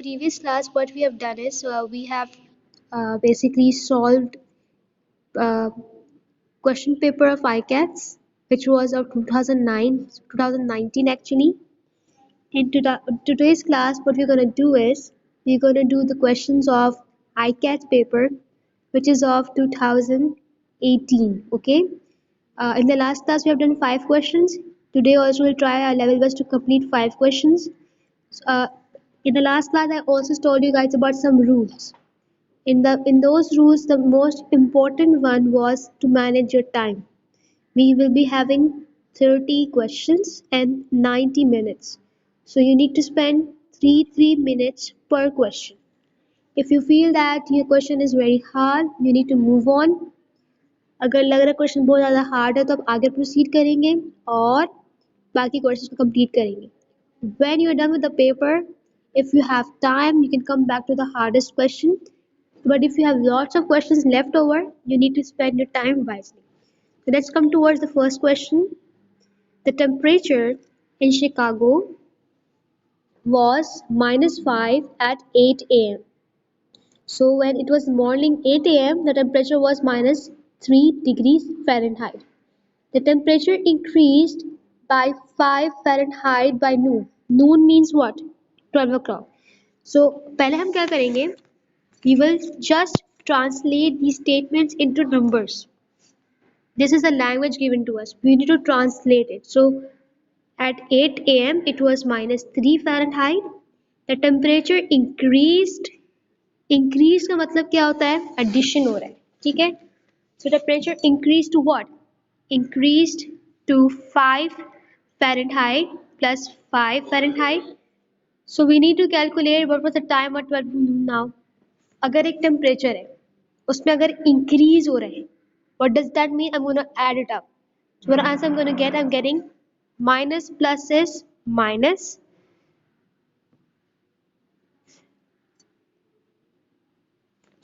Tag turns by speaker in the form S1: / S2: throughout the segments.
S1: previous class, what we have done is we have basically solved uh, question paper of ICATS, which was of 2019 actually. In today's class, what we're going to do is we're going to do the questions of ICAT paper, which is of 2018. Okay. In the last class, we have done 5 questions. Today also we'll try our level best to complete 5 questions. Uh, in the last class, I also told you guys about some rules. In those rules, the most important one was to manage your time. We will be having 30 questions and 90 minutes. So you need to spend 3 minutes per question. If you feel that your question is very hard, you need to move on. अगर लग रहा है question बहुत ज़्यादा hard है तो आप आगे प्रोसीड करेंगे और बाकी क्वेश्चन को कंप्लीट करेंगे. When you are done with the paper, if you have time, you can come back to the hardest question. But if you have lots of questions left over, you need to spend your time wisely. So let's come towards the first question. The temperature in Chicago was -5 at 8 a.m. So when it was morning 8 a.m., the temperature was -3 degrees Fahrenheit. The temperature increased by 5 Fahrenheit by noon. Noon means what? 12 o'clock. So पहले हम क्या करेंगे? We will just translate these statements into numbers. This is the language given to us. We need to translate it. So at 8 a.m. it was -3 Fahrenheit. The temperature increased. Increase का मतलब क्या होता है? Addition हो रहा है. ठीक है? So temperature increased to what? Increased to 5 Fahrenheit plus 5 Fahrenheit. So we need to calculate what was the time at 12 noon now. अगर एक टेम्परेचर है उसमें अगर इंक्रीज हो रहा है, what does that mean? I'm going to add it up. So what answer I'm going to get? I'm getting minus plus is minus.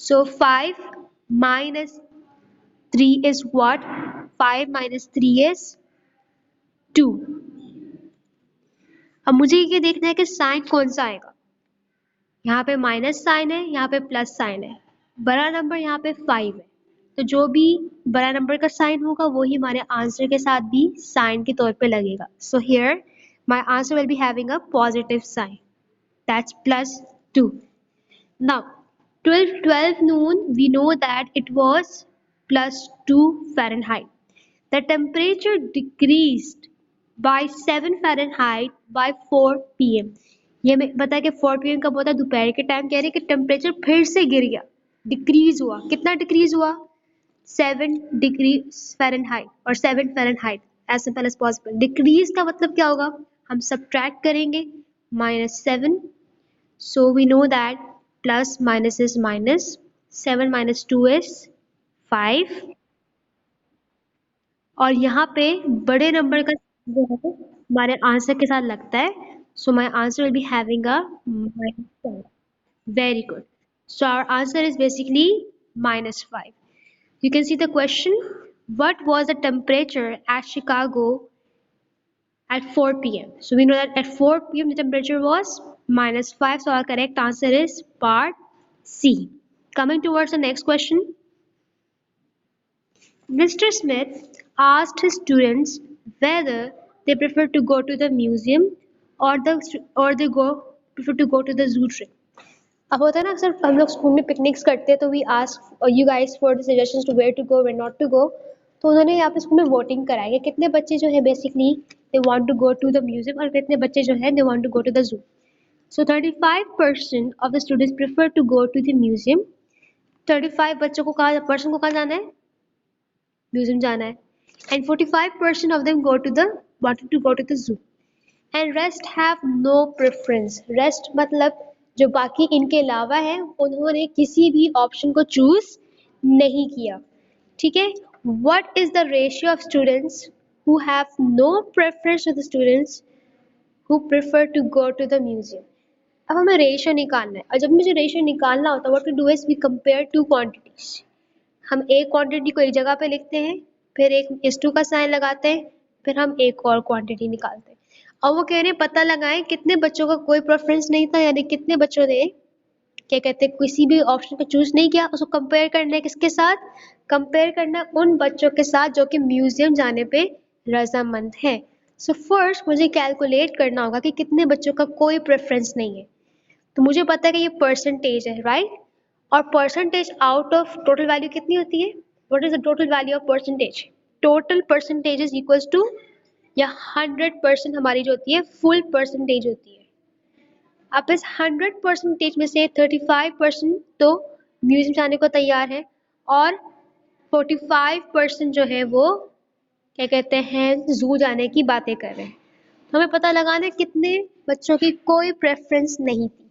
S1: So 5 minus 3 is what? 5 minus 3 is 2. अब मुझे ये देखना है कि साइन कौन सा आएगा. यहाँ पे माइनस साइन है, यहाँ पे प्लस साइन है. बड़ा नंबर यहाँ पे 5 है, तो जो भी बड़ा नंबर का साइन होगा वो ही हमारे आंसर के साथ भी साइन के तौर पे लगेगा. So here my answer will be having a positive sign, that's +2. Now 12 noon, we know that it was +2 Fahrenheit. The temperature decreased by 7 Fahrenheit by 4 p.m. ये हमें पता है कि 4 p.m. कब होता है? दोपहर के टाइम. कह रहे हैं कि टेम्परेचर फिर से गिर गया, डिक्रीज हुआ. कितना डिक्रीज हुआ? 7 डिग्री फ़ारेनहाइट और 7 Fahrenheit as simple as possible. Decrease का मतलब क्या होगा? हम सब्ट्रैक्ट करेंगे -7. So we know that plus minus is minus. 7 minus 2 is 5. और यहाँ पे बड़े नंबर का जो है हमारे आंसर के साथ लगता है. So my answer will be having a -5. Very good. So our answer is basically -5. You can see the question. What was the temperature at Chicago at 4 p.m.? So we know that at 4 p.m. the temperature was -5. So our correct answer is part C. Coming towards the next question. Mr. Smith asked his students whether they prefer to go to the museum or they prefer to go to the zoo trip. अब होता है ना, अक्सर हम लोग school में picnics करते हैं तो we ask you guys for the suggestions to where to go, where not to go. तो उन्होंने यहाँ पे स्कूल में वोटिंग कराई है कितने बच्चे जो है basically they want to go to the museum और कितने बच्चे जो है they want to go to the zoo. So 35% of the students prefer to go to the museum. 35 बच्चों को पर्सन को कहाँ जाना है? म्यूजियम जाना है. And 45% of them wanted to go to the zoo. And rest have no preference. Rest मतलब जो बाकी इनके अलावा है उन्होंने किसी भी ऑप्शन को चूज नहीं किया. ठीक है. What is the ratio of students who have no preference to the students who prefer to go to the museum. अब हमें रेशियो निकालना है और जब मुझे रेशियो निकालना होता है what to do is we compare two quantities. हम एक क्वांटिटी को एक जगह पे लिखते हैं, फिर एक इस टू का साइन लगाते हैं, फिर हम एक और क्वांटिटी निकालते हैं. और वो कह रहे हैं पता लगाएं कितने बच्चों का कोई प्रेफरेंस नहीं था, यानी कितने बच्चों ने क्या कहते हैं किसी भी ऑप्शन को चूज नहीं किया। उसको कंपेयर करना है किसके साथ? कंपेयर करना है उन बच्चों के साथ जो कि म्यूजियम जाने पे रजामंद है। सो फर्स्ट मुझे कैलकुलेट करना होगा कि कितने बच्चों का कोई प्रेफरेंस नहीं है। तो मुझे पता है कि ये परसेंटेज है, राइट? और percentage out of total value कितनी होती है? What is the total value of percentage? Total percentage is equals to, या 100% हमारी जो होती है फुल परसेंटेज होती है। अब इस 100% में से 35% तो म्यूजियम जाने को तैयार है, और 45% जो है वो क्या कहते हैं जू जाने की बातें कर रहे हैं। तो हमें पता लगाना है कितने बच्चों की कोई प्रेफरेंस नहीं थी।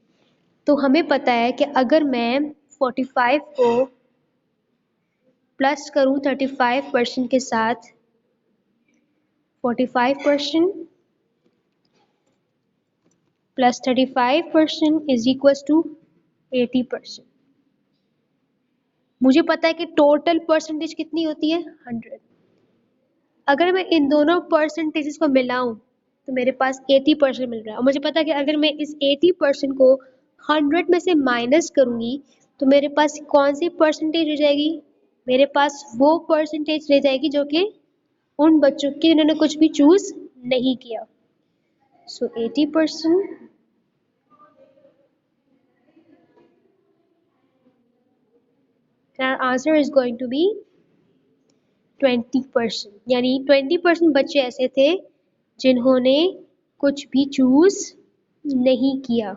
S1: तो हमें पता है कि अगर मैं 45 को प्लस करूं 35% के साथ, 45% प्लस 35% इज इक्वल टू 80%। मुझे पता है कि टोटल परसेंटेज कितनी होती है? 100। अगर मैं इन दोनों परसेंटेजेस को मिलाऊं तो मेरे पास 80% मिल रहा है, और मुझे पता है कि अगर मैं इस 80% को 100 में से माइनस करूंगी तो मेरे पास कौन सी परसेंटेज रह जाएगी? मेरे पास वो परसेंटेज रह जाएगी जो कि उन बच्चों की जिन्होंने कुछ भी चूज नहीं किया। सो 80%, our answer is going to be 20%। यानी 20% बच्चे ऐसे थे जिन्होंने कुछ भी चूज नहीं किया।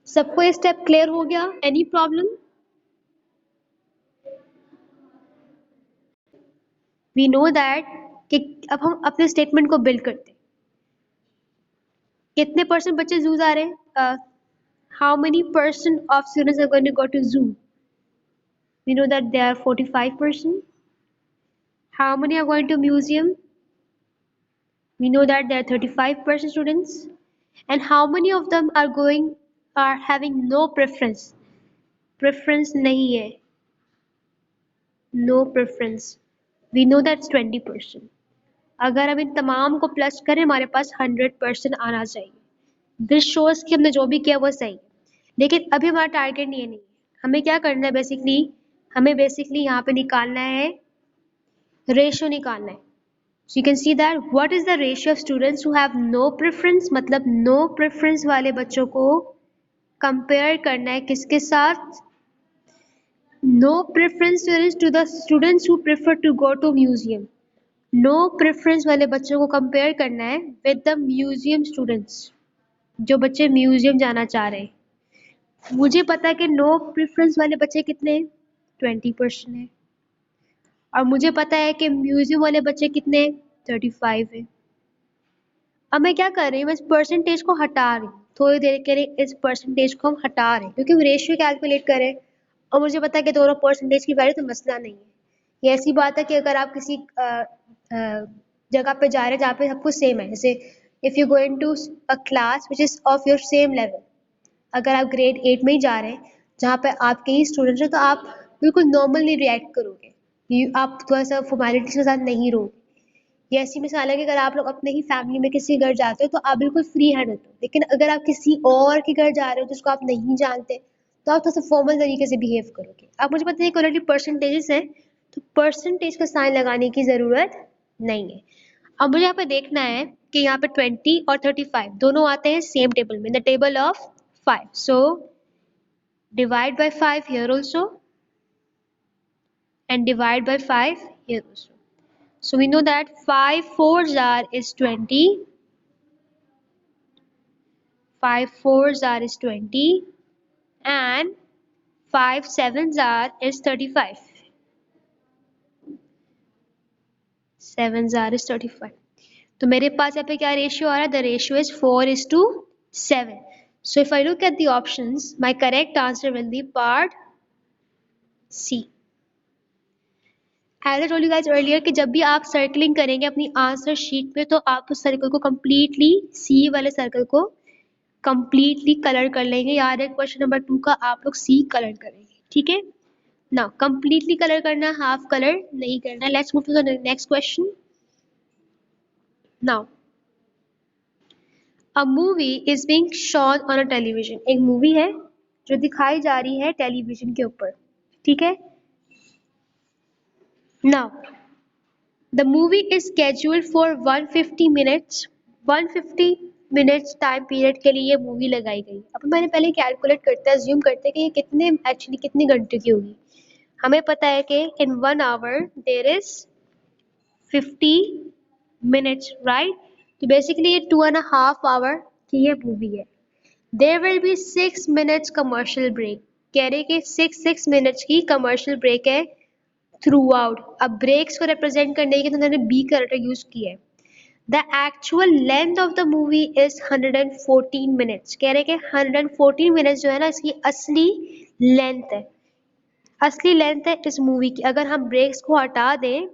S1: सबको ये स्टेप क्लियर हो गया? Any problem? We know that कि अब हम अपने स्टेटमेंट को बिल्ड करते हैं। कितने परसेंट बच्चे जू जा रहे हैं? How many percent of students are going to go to zoo? We know that they are 45%। How many are going to museum? We know that there are 35% students. And how many of them are having no preference? Preference नहीं है. No preference. We know that's 20%. अगर हम इन तमाम को plus करें हमारे पास 100% आना चाहिए। This shows कि हमने जो भी किया वो सही। लेकिन अभी हमारा टारगेट नहीं है। हमें क्या करना है बेसिकली? हमें बेसिकली यहाँ पे निकालना है, रेशियो निकालना है। So you can see that what is the ratio of students who have no preference, मतलब no preference वाले बच्चों को compare करना है किसके साथ? No preference students to the students who prefer to go to museum. No preference वाले बच्चों को compare करना है with the museum students, जो बच्चे म्यूजियम जाना चाह रहे हैं। मुझे पता है कि no preference वाले बच्चे कितने हैं? 20% है। और मुझे पता है कि म्यूजियम वाले बच्चे कितने हैं? 35 है। अब मैं क्या कर रही हूँ, मैं इस परसेंटेज को हटा रही हूँ। थोड़ी देर के लिए इस परसेंटेज को हम हटा रहे हैं क्योंकि रेशियो कैलकुलेट करें, और मुझे पता है कि दोनों परसेंटेज की वैल्यू तो मसला नहीं है। ये ऐसी बात है कि अगर आप किसी जगह पे जा रहे हैं जहाँ पे सब कुछ सेम है, जैसे if you going to a class which is of your same level, अगर आप ग्रेड 8 में ही जा रहे हैं जहाँ पे आपके ही स्टूडेंट्स हैं तो आप बिल्कुल नॉर्मली रिएक्ट करोगे, आप थोड़ा सा फॉर्मेलिटीज के साथ नहीं रहोगे। ये ऐसी मिसाल है कि अगर आप लोग अपने ही फैमिली में किसी घर जाते हो तो आप बिल्कुल फ्री हैंड होते हो, लेकिन अगर आप किसी और के घर जा रहे हो जिसको आप नहीं जानते तो आप थोड़ा सा फॉर्मल तरीके से बिहेव करोगे। अब मुझे पता है क्वालिटी परसेंटेजेस हैं तो परसेंटेज का साइन लगाने की ज़रूरत नहीं है। अब मुझे यहाँ पे देखना है कि यहाँ पे 20 और 35 दोनों आते हैं सेम टेबल में, the table of 5। So divide by 5 here also and divide by 5 here also. So we know that 5 fours are is 20. 5 fours are is 20 and 5 sevens are is 35. 7s are is 35. तो मेरे पास यहाँ पे क्या ratio आ रहा है? The ratio is 4:7. So if I look at the options, my correct answer will be part C. As I told you guys earlier कि जब भी आप सर्कलिंग करेंगे अपनी आंसर शीट पे तो आप उस सर्कल को completely C वाले सर्कल को completely कलर कर लेंगे। याद है क्वेश्चन नंबर 2 का आप लोग C कलर करेंगे, ठीक है ना? completely कलर करना, हाफ कलर नहीं करना। Let's move to the next question. Now a movie is being shown on a television. एक मूवी है जो दिखाई जा रही है टेलीविजन के ऊपर, ठीक है। Now the movie is scheduled for 150 minutes. 150 minutes time period के लिए ये मूवी लगाई गई। अब मैंने पहले कैलकुलेट करते हैं, अज्यूम करते हैं कि ये कितने एक्चुअली कितने घंटे की होगी। हमें पता है कि in 1 hour there is 50 minutes, right. तो बेसिकली ये 2.5 आवर की ये मूवी है। There will be 6 minutes commercial break. कह रहे कि 6 मिनट्स की कमर्शियल ब्रेक है थ्रू आउट। अब ब्रेक्स को रिप्रेजेंट करने के लिए उन्होंने बी कैरेक्टर यूज किया है। The actual length of the movie is 114 minutes. कह रहे कि 114 मिनट्स जो है ना, इसकी असली लेंथ है। असली लेंथ है इस मूवी की। अगर हम ब्रेक्स को हटा दें,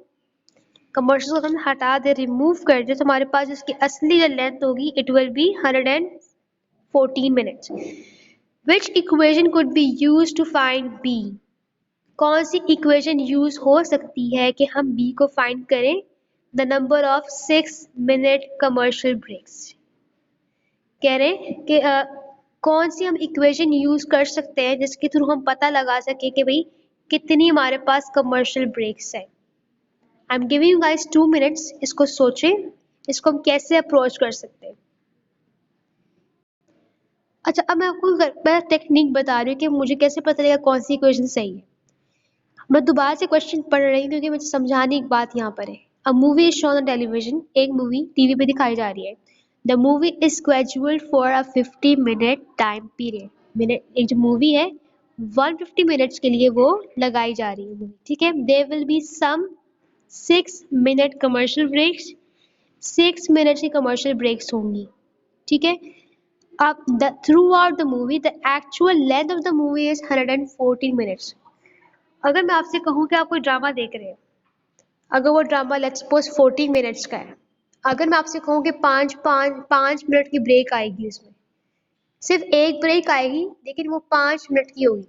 S1: कमर्शियल को हम हटा दें, रिमूव कर दें, तो हमारे पास इसकी असली जो लेंथ होगी it will be 114 minutes. Which equation could be use to find B. कौन सी इक्वेशन यूज हो सकती है कि हम बी को फाइंड करें। The number of 6 minute commercial breaks. कह रहे हैं कि कौन सी हम इक्वेशन यूज कर सकते हैं जिसके थ्रू हम पता लगा सके कि भाई कितनी हमारे पास कमर्शियल ब्रेक्स है। I am giving you guys 2 minutes, इसको सोचें, इसको हम कैसे अप्रोच कर सकते हैं। अच्छा, अब मैं आपको टेक्निक बता रही हूँ कि मुझे कैसे पता लगेगा कौन सी इक्वेशन सही है। मैं दोबारा से क्वेश्चन पढ़ रही हूँ क्योंकि मुझे समझाने एक बात यहाँ पर है। अ movie is shown on television. एक मूवी टीवी पे दिखाई जा रही है। The movie is scheduled for a 50 minute time period. Minute एक जो मूवी है 150 मिनट्स के लिए वो लगाई जा रही है मूवी, ठीक है। There will be some 6 minute commercial breaks. 6 minutes की कमर्शियल ब्रेक्स होंगी, ठीक है। अब the throughout the movie the actual length of the movie is 114 minutes. अगर मैं आपसे कहूँ कि आप कोई ड्रामा देख रहे हैं, अगर वो ड्रामा लेट्स सपोज 40 मिनट्स का है, अगर मैं आपसे कहूँ कि पाँच पाँच 5 मिनट की ब्रेक आएगी, उसमें सिर्फ एक ब्रेक आएगी लेकिन वो 5 मिनट की होगी।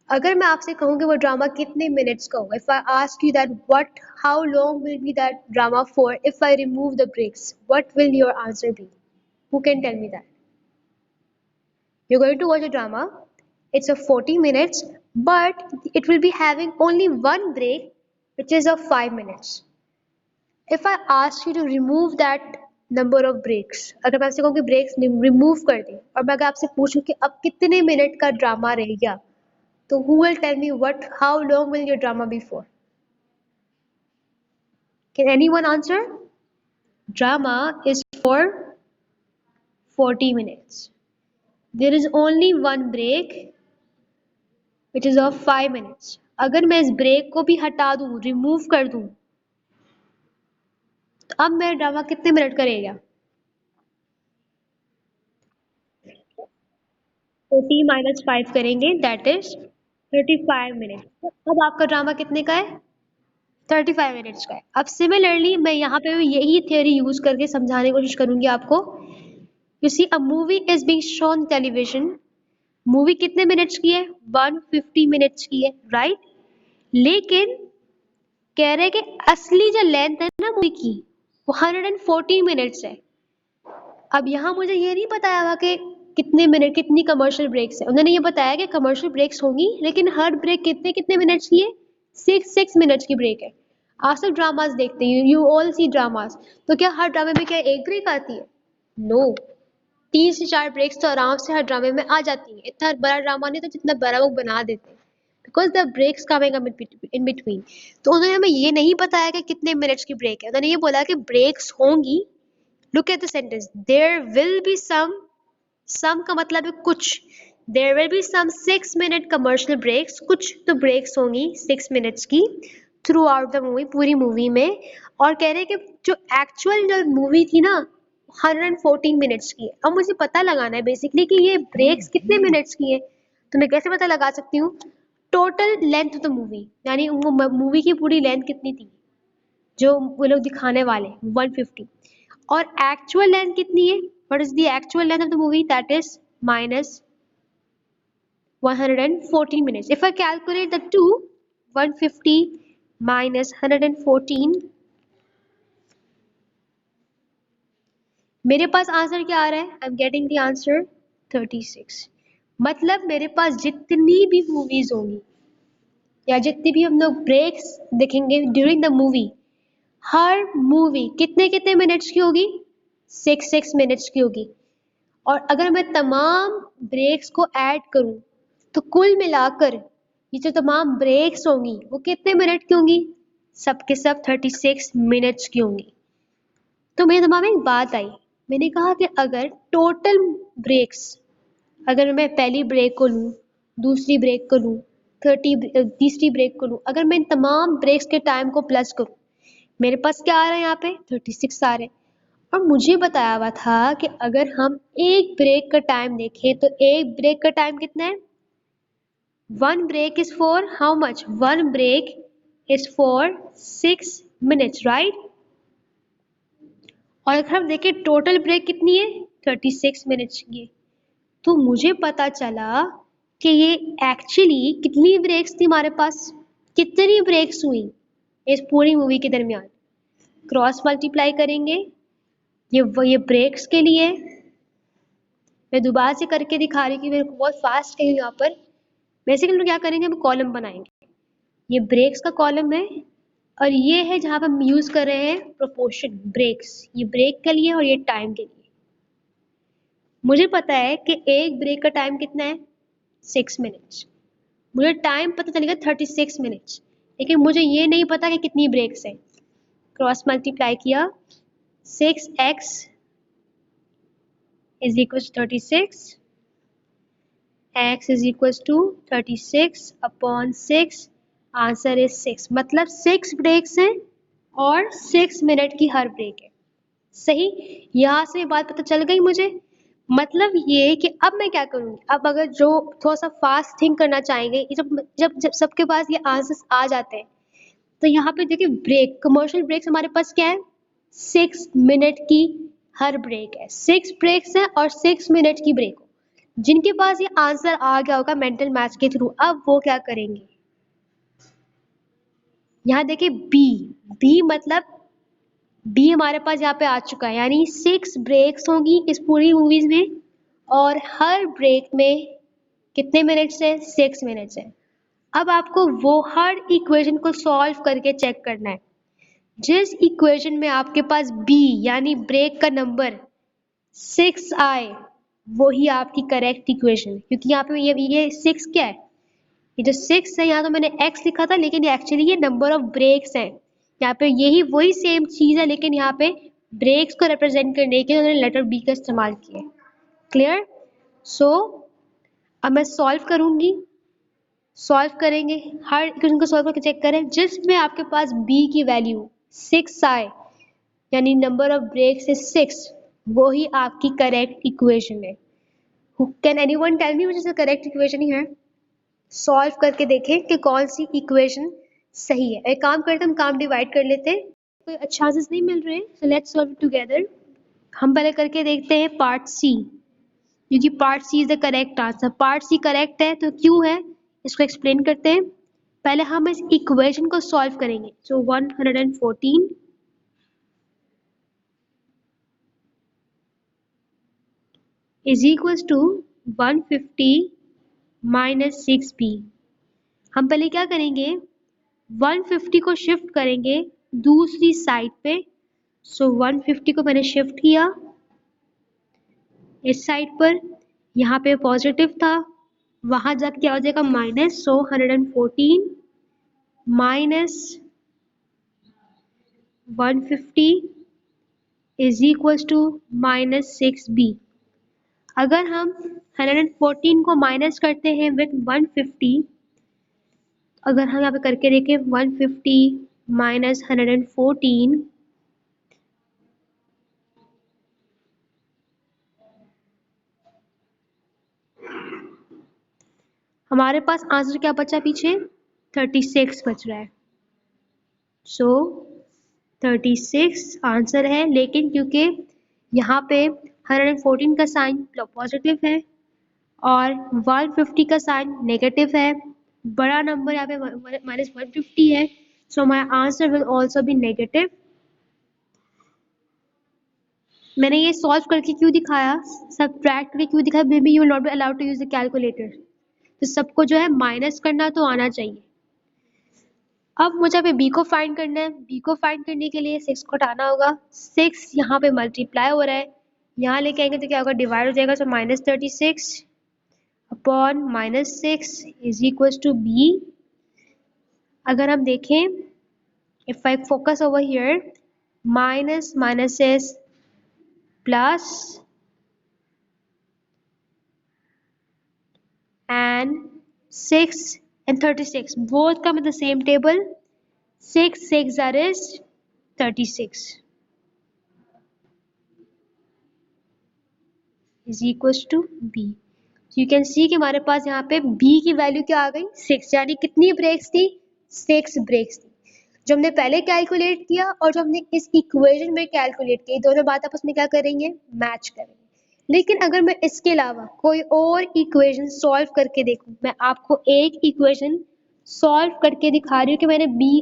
S1: अगर मैं आपसे कहूँ कि वो ड्रामा कितने मिनट्स का होगा, if I ask you that what how long will be that drama for if I remove the breaks, what will your answer be? Who can tell me that? You're going to watch a drama, it's of 40 minutes, but it will be having only one break, which is of 5 minutes. If I ask you to remove that number of breaks, अगर मैं आपसे कहूँ कि breaks remove कर दें और मैं अगर आपसे पूछूं कि अब कितने मिनट का ड्रामा रह गया, तो who will tell me what how long will your drama be for? Can anyone answer? Drama is for 40 minutes. There is only one break which is of 5 minutes. अगर मैं इस ब्रेक को भी हटा दूं, रिमूव कर दूं, तो अब मेरा ड्रामा कितने मिनट का रहेगा? 40 - 5 करेंगे, दैट इज 35 मिनट। अब आपका ड्रामा कितने का है? 35 मिनट्स का है। अब सिमिलरली मैं यहाँ पे भी यही थियोरी यूज करके समझाने की कोशिश करूंगी आपको। You see a movie is being shown television. Movie कितने मिनट्स की है? 150 मिनट्स की है, राइट। लेकिन कह रहे हैं कि असली जो लेंथ है ना मूवी की, वो 114 मिनट्स है। अब यहाँ मुझे ये नहीं बताया हुआ कि कितने मिनट कितनी कमर्शियल ब्रेक्स है। उन्होंने ये बताया कि कमर्शियल ब्रेक्स होंगी, लेकिन हर ब्रेक कितने कितने मिनट्स की है? 6 मिनट्स की ब्रेक है। आप सब ड्रामास देखते हैं, यू ऑल सी ड्रामास, तो क्या हर ड्रामे में क्या एक ब्रेक आती है? नो, 3 से 4 ब्रेक्स तो आराम से हर ड्रामे में आ जाती है। इतना बड़ा ड्रामा नहीं तो जितना बड़ा वो बना देते हैं, because the breaks coming in between. तो उन्होंने हमें ये नहीं बताया कि कितने मिनट्स की ब्रेक है, उन्होंने ये बोला कि ब्रेक्स होंगी। Look at the sentence, there will be some का मतलब है कुछ। There will be some 6 minute commercial breaks, कुछ तो ब्रेक्स होंगी 6 मिनट्स की थ्रू आउट द मूवी, पूरी मूवी में। और कह रहे हैं कि जो एक्चुअल जो मूवी थी ना 114 मिनट्स की है। अब मुझे पता लगाना है बेसिकली कि ये ब्रेक्स कितने मिनट्स की है। तो मैं कैसे पता लगा सकती हूँ? Total length of the movie, यानी मूवी की पूरी लेंथ कितनी थी जो वो लोग दिखाने वाले 150, और एक्चुअल लेंथ कितनी है? What is the actual length of the movie? That is minus 114 minutes. If I calculate the two, 150 minus 114, मेरे पास आंसर क्या आ रहा है? I am getting the answer 36। मतलब मेरे पास जितनी भी मूवीज होंगी या जितनी भी हम लोग ब्रेक्स देखेंगे during the movie, her movie कितने कितने मिनट्स की होगी? 6 मिनट्स की होगी। और अगर मैं तमाम ब्रेक्स को ऐड करूं तो कुल मिलाकर ये जो तमाम ब्रेक्स होंगी वो कितने मिनट की होंगी? सब के सब 36 मिनट्स की होंगी। तो मेरे दिमाग में एक बात आई, मैंने कहा कि अगर टोटल ब्रेक्स, अगर मैं पहली ब्रेक को लूँ, दूसरी ब्रेक को लूँ, तीसरी ब्रेक को लूँ, अगर मैं इन तमाम ब्रेक्स के टाइम को प्लस करूँ, मेरे पास क्या आ रहा है यहाँ पे? 36 आ रहे हैं। और मुझे बताया हुआ था कि अगर हम एक ब्रेक का टाइम देखें तो एक ब्रेक का टाइम कितना है? One break is for how much? One break is for 6 minutes, right? और अगर हम देखें टोटल ब्रेक कितनी है? 36 मिनट्स की। तो मुझे पता चला कि ये एक्चुअली कितनी ब्रेक्स थी हमारे पास, कितनी ब्रेक्स हुई इस पूरी मूवी के दरमियान। क्रॉस मल्टीप्लाई करेंगे, ये ब्रेक्स के लिए। मैं दोबारा से करके दिखा रही कि मेरे को बहुत फास्ट है यहाँ पर। बेसिकली हम लोग क्या करेंगे, हम कॉलम बनाएंगे। ये ब्रेक्स का कॉलम है और ये है जहाँ पे हम यूज कर रहे हैं प्रोपोर्शन ब्रेक्स, ये ब्रेक के लिए और ये टाइम के लिए। मुझे पता है कि एक ब्रेक का टाइम कितना है? 6 मिनट्स। मुझे टाइम पता चलेगा 36 मिनट्स, लेकिन मुझे ये नहीं पता कि कितनी ब्रेक्स है। क्रॉस मल्टीप्लाई किया, 6x is equal to 36, x is equal to 36 upon 6, answer is 6। मतलब 6 ब्रेक्स हैं और 6 मिनट की हर ब्रेक है। सही, यहाँ से बात पता चल गई मुझे। मतलब ये कि अब मैं क्या करूँगी, अब अगर जो थोड़ा सा फास्ट थिंक करना चाहेंगे, जब जब जब सबके पास ये आंसर्स आ जाते हैं, तो यहाँ पे देखिए ब्रेक, कमर्शियल ब्रेक्स हमारे पास क्या है? 6 मिनट की हर ब्रेक है। 6 ब्रेक्स है और 6 मिनट की ब्रेक हो। जिनके पास ये आंसर आ गया होगा मेंटल मैथ्स के थ्रू, अब वो क्या करेंगे? यहाँ देखिए बी मतलब बी हमारे पास यहाँ पे आ चुका है, यानी 6 ब्रेक्स होंगी इस पूरी मूवीज में और हर ब्रेक में कितने मिनट्स है? 6 मिनट्स है। अब आपको वो हर इक्वेशन को सॉल्व करके चेक करना है। जिस इक्वेशन में आपके पास बी यानी ब्रेक का नंबर 6 आए, वही आपकी करेक्ट इक्वेशन है। क्योंकि यहाँ पे ये 6 क्या है? ये जो 6 है, यहाँ तो मैंने x लिखा था, लेकिन एक्चुअली ये नंबर ऑफ ब्रेक्स है। यहाँ पे यही वही सेम चीज है, लेकिन यहाँ पे ब्रेक्स को रिप्रेजेंट करने के लिए उन्होंने लेटर बी का इस्तेमाल किया है। क्लियर? सो अब मैं सॉल्व करूंगी, सॉल्व करेंगे, हर इक्वेशन को सॉल्व करके चेक करें। जिसमें आपके पास b की वैल्यू 6 आए, यानी नंबर ऑफ ब्रेक्स इज 6, वो ही आपकी करेक्ट इक्वेशन है। Can anyone tell me which is the correct equation here? Solve करके देखें कि कौन सी इक्वेशन सही है। एक काम करते हैं, हम काम डिवाइड कर लेते हैं। कोई अच्छा आंसर्स नहीं मिल रहे, so let's solve it together. हम पहले करके देखते हैं पार्ट सी, क्योंकि part C is the correct answer. Part C correct है तो क्यों है, इसको एक्सप्लेन करते हैं। पहले हम इस इक्वेशन को सॉल्व करेंगे। So 114 is equal to 150 minus 6b। हम पहले क्या करेंगे, 150 को शिफ्ट करेंगे दूसरी साइड पे। सो 150 को मैंने शिफ्ट किया इस साइड पर, यहाँ पे पॉजिटिव था, वहां जाके क्या हो जाएगा minus. So 114 minus 150 is equal to minus 6b। अगर हम 114 को माइनस करते हैं विथ 150, अगर हम यहाँ पे करके देखें 150 माइनस 114, हमारे पास आंसर क्या बचा पीछे? 36 बच रहा है। सो 36 आंसर है, लेकिन क्योंकि यहाँ पे 114 का साइन पॉजिटिव है और 150 का साइन नेगेटिव है, बड़ा नंबर यहाँ पे माइनस 150 है, so my answer will also be negative. मैंने ये सॉल्व करके क्यों दिखाया, सब्ट्रैक्ट करके क्यों दिखाया, maybe you will not be allowed to use the calculator. तो सबको जो है माइनस करना तो आना चाहिए। अब मुझे अभी बी को फाइंड करना है। बी को फाइंड करने के लिए 6 को हटाना होगा। 6 यहाँ पे मल्टीप्लाई हो रहा है, यहाँ लेके आएंगे तो क्या होगा, डिवाइड हो जाएगा। So -36 upon -6 is equal to B. अगर हम देखें, if I focus over here, minus minus is plus and 6 and 36 both come in the same table. 6 that is 36 is equals to b. So you can see कि हमारे पास यहाँ पे b की value क्या आ गई, 6, यानी कितनी ब्रेक्स थी, 6 ब्रेक्स थी। जो हमने पहले कैलकुलेट किया और जो हमने इस इक्वेशन में कैलकुलेट किया, दोनों बात आपस में क्या करेंगे, मैच करेंगे। लेकिन अगर मैं इसके अलावा कोई और इक्वेशन सॉल्व करके देखूं, मैं आपको एक इक्वेशन सॉल्व करके दिखा रही हूँ कि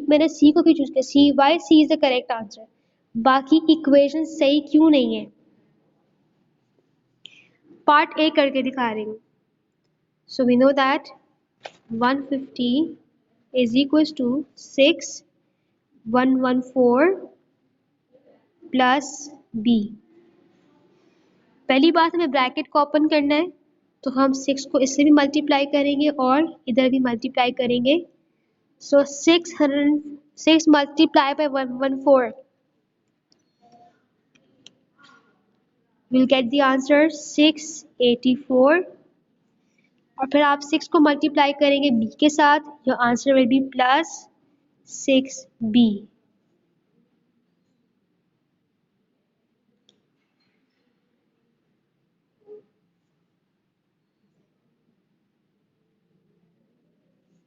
S1: मैंने सी को क्यों चूज किया, C why C is the correct answer, बाकी इक्वेशन सही क्यों नहीं है, पार्ट ए करके दिखा रही हूँ। So we know that 150 is equal to 6114 plus B. पहली बात हमें ब्रैकेट को ओपन करना है, तो हम 6 को इससे भी मल्टीप्लाई करेंगे और इधर भी मल्टीप्लाई करेंगे। सो 6 multiply by 114 we'll get the answer 684। और फिर आप 6 को मल्टीप्लाई करेंगे b के साथ, your answer will B plus 6b।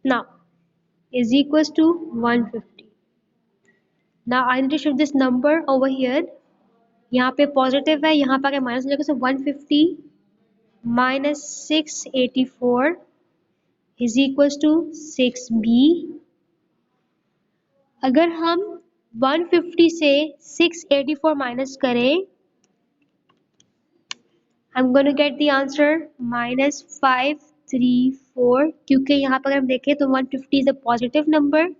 S1: now is equals to 150। now I need to shift this number over here, यहाँ पे पॉजिटिव है, यहाँ पे आके माइनस हो जाएगा। So 150 minus 684 is equal to 6b। अगर हम 150 से 684 माइनस करें, I'm going to get the answer -534, क्योंकि यहाँ पर हम देखें तो 150 is a पॉजिटिव नंबर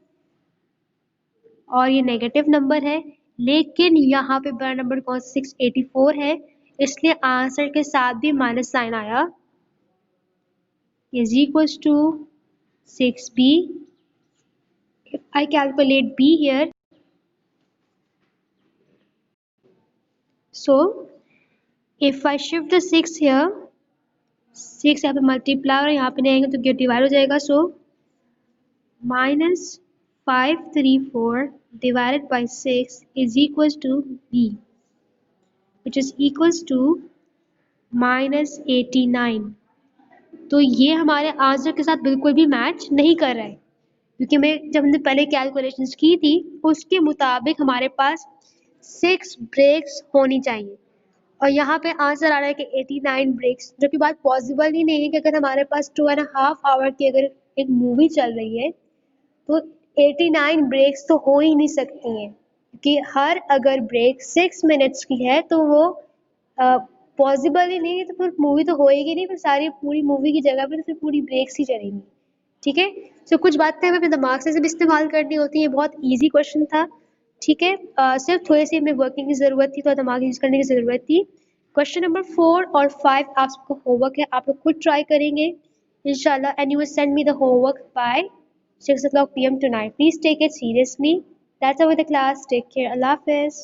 S1: और ये नेगेटिव नंबर है, लेकिन यहाँ पे बड़ा नंबर कौन सा 684 है, इसलिए आंसर के साथ भी माइनस साइन आया, is equals to 6b। if I calculate b here, so if I shift the 6 here, 6 यहाँ पे मल्टीप्लाई और यहाँ पे नहीं आएंगे तो क्या डिवाइड हो जाएगा। सो -534 divided by 6 is equals to b, which is equals to -89। तो ये हमारे आंसर के साथ बिल्कुल भी मैच नहीं कर रहा है, क्योंकि जब हमने पहले कैलकुलेशंस की थी उसके मुताबिक हमारे पास 6 ब्रेक्स होनी चाहिए, और यहाँ पे आंसर आ रहा है कि 89 ब्रेक्स, जो कि बात पॉसिबल ही नहीं है कि अगर हमारे पास 2.5 आवर की अगर एक मूवी चल रही है तो 89 ब्रेक्स तो हो ही नहीं सकती हैं, क्योंकि हर अगर ब्रेक 6 मिनट्स की है तो वो पॉसिबल ही नहीं है, तो फिर मूवी तो होएगी नहीं, फिर सारी पूरी मूवी की जगह पे तो फिर पूरी ब्रेक्स ही चलेंगी। ठीक है, सो कुछ बातें हमें अपने दिमाग से भी इस्तेमाल करनी होती है। बहुत ईजी क्वेश्चन था, ठीक है, सिर्फ थोड़ी सी हमें वर्किंग की ज़रूरत थी, थोड़ा दिमाग यूज़ करने की ज़रूरत थी। क्वेश्चन नंबर 4 और 5 आप सबको होमवर्क है, आप लोग खुद ट्राई करेंगे इंशाल्लाह, and you will send me the homework by 6 o'clock PM tonight. Please take it seriously. That's all with the class. Take care. Allah Hafiz.